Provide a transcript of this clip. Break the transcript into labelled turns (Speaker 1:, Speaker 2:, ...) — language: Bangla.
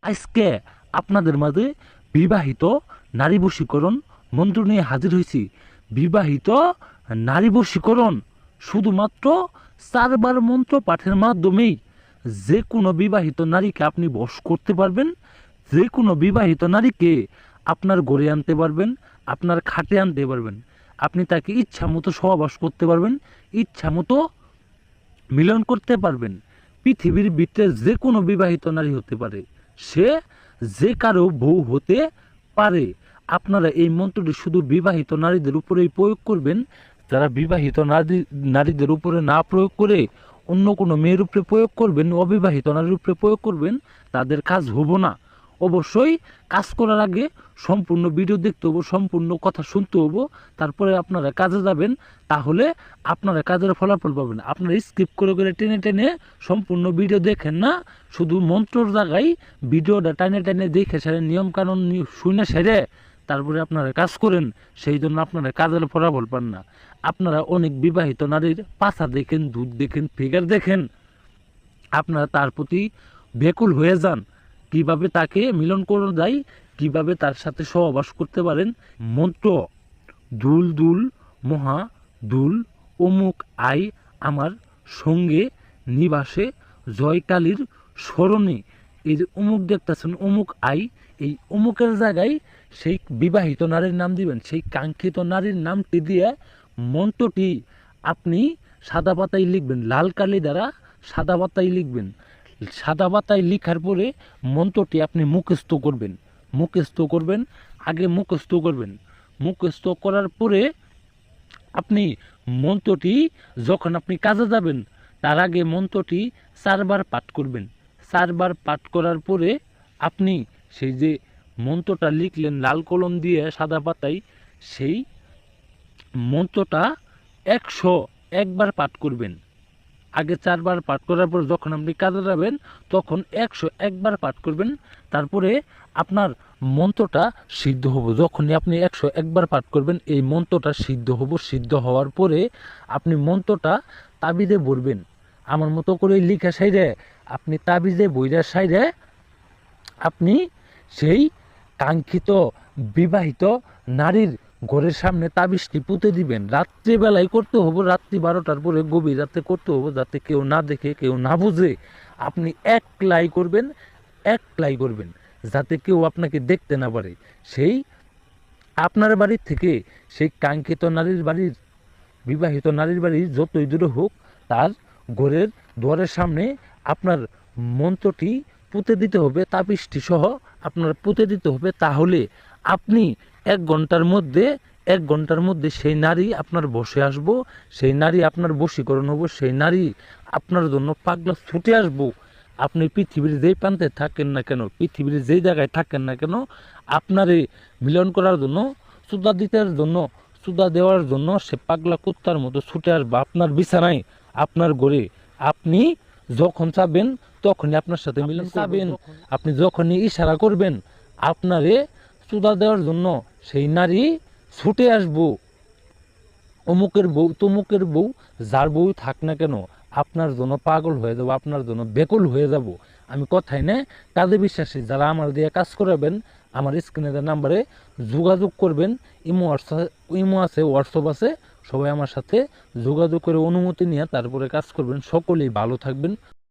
Speaker 1: আজকে আপনাদের মাঝে বিবাহিত নারী বশীকরণ মন্ত্র নিয়ে হাজির হয়েছি। বিবাহিত নারী বশীকরণ শুধুমাত্র 4 বার মন্ত্র পাঠের মাধ্যমেই যে কোনো বিবাহিত নারীকে আপনি বশ করতে পারবেন। যে কোনো বিবাহিত নারীকে আপনার ঘরে আনতে পারবেন, আপনার খাটে আনতে পারবেন। আপনি তাকে ইচ্ছা মতো সহবাস করতে পারবেন, ইচ্ছা মতো মিলন করতে পারবেন। পৃথিবীর ভিতরে যে কোনো বিবাহিত নারী হতে পারে, সে যে কারো বউ হতে পারে। আপনারা এই মন্ত্রটি শুধু বিবাহিত নারীদের উপরেই প্রয়োগ করবেন। যারা বিবাহিত নারীদের উপরে না প্রয়োগ করে অন্য কোনো মেয়ের উপরে প্রয়োগ করবেন, অবিবাহিত নারীর উপরে প্রয়োগ করবেন, তাদের কাজ হবো না। অবশ্যই কাজ করার আগে সম্পূর্ণ ভিডিও দেখতে হবো, সম্পূর্ণ কথা শুনতে হবো, তারপরে আপনারা কাজে যাবেন। তাহলে আপনারা কাজের ফলাফল পাবেন। আপনারা স্কিপ করে করে টেনে টেনে সম্পূর্ণ ভিডিও দেখেন না, শুধু মন্ত্রর জায়গায় ভিডিওটা টানে টেনে দেখে সেরে নিয়মকানুন শুনে সেরে তারপরে আপনারা কাজ করেন। সেই জন্য আপনারা কাজের ফলাফল পান না। আপনারা অনেক বিবাহিত নারীর পাছা দেখেন, দুধ দেখেন, ফিগার দেখেন, আপনারা তার প্রতি ব্যাকুল হয়ে যান। কিভাবে তাকে মিলন করা যায়, কিভাবে তার সাথে সহবাস করতে পারেন। মন্ত্র দুল দুল মহা দুল অমুক আই আমার সঙ্গে নিবাসে জয়কালীর স্মরণে। এই যে অমুক দেখতেছেন, অমুক আই, এই অমুকের জায়গায় সেই বিবাহিত নারীর নাম দিবেন। সেই কাঙ্ক্ষিত নারীর নামটি দিয়ে মন্ত্রটি আপনি সাদা পাতায় লিখবেন, লাল কালি দ্বারা সাদা পাতায় লিখবেন। সাদা পাতায় লিখার পরে মন্ত্রটি আপনি মুখস্থ করবেন। মুখস্থ করবেন, আগে মুখস্থ করবেন। মুখস্থ করার পরে আপনি মন্ত্রটি যখন আপনি কাজে যাবেন তার আগে মন্ত্রটি 4 বার পাঠ করবেন। 4 বার পাঠ করার পরে আপনি সেই যে মন্ত্রটা লিখলেন লাল কলম দিয়ে সাদা পাতায়, সেই মন্ত্রটা 101 বার পাঠ করবেন। আগে 4 বার পাঠ করার পর যখন আপনি কাজে যাবেন তখন 101 বার পাঠ করবেন। তারপরে আপনার মন্ত্রটা সিদ্ধ হবো। যখনই আপনি 101 বার পাঠ করবেন এই মন্ত্রটা সিদ্ধ হবো। সিদ্ধ হওয়ার পরে আপনি মন্ত্রটা তাবিজে ভরবেন। আমার মতো করে লিখা সাইডে আপনি তাবিজে বইরা সাইডে আপনি সেই কাঙ্ক্ষিত বিবাহিত নারীর ঘরের সামনে তাবিজটি পুঁতে দিবেন। রাত্রিবেলায় করতে হবে, রাত্রি 12টার পরে গভীর রাতে করতে হবে, যাতে কেউ না দেখে, কেউ না বুঝে। আপনি একলাই করবেন, একলাই করবেন, যাতে কেউ আপনাকে দেখতে না পারে। সেই আপনার বাড়ির থেকে সেই কাঙ্ক্ষিত নারীর বাড়ির, বিবাহিত নারীর বাড়ি যতই দূরে হোক, তার ঘরের দুয়ারের সামনে আপনার মন্ত্রটি পুঁতে দিতে হবে, তাবিজটি সহ আপনার পুঁতে দিতে হবে। তাহলে আপনি 1 ঘন্টার মধ্যে সেই নারী আপনার বসে আসবো, সেই নারী আপনার বশীকরণ হবো, সেই নারী আপনার জন্য পাগলা ছুটে আসবো। আপনি পৃথিবীর যেই প্রান্তে থাকেন না কেন, পৃথিবীর যেই জায়গায় থাকেন না কেন, আপনারে মিলন করার জন্য, চুদা দিতের জন্য, চুদা দেওয়ার জন্য সে পাগলা কুত্তার মতো ছুটে আসবে আপনার বিছানায়, আপনার ঘরে। আপনি যখন চাবেন তখনই আপনার সাথে মিলন চাবেন। আপনি যখনই ইশারা করবেন আপনারে চুদা দেওয়ার জন্য সেই নারী ছুটে আসবো। অমুকের বউ, তমুকের বউ, যার বউ থাক না কেন আপনার জন্য পাগল হয়ে যাব, আপনার জন্য বেকুল হয়ে যাব। আমি কথাই না, কাজে বিশ্বাসী। যারা আমার দিয়ে কাজ করাবেন আমার স্ক্রিনের নাম্বারে যোগাযোগ করবেন। ইমো আছে, হোয়াটসঅ্যাপ আছে, সবাই আমার সাথে যোগাযোগ করে অনুমতি নিয়ে তারপরে কাজ করবেন। সকলেই ভালো থাকবেন।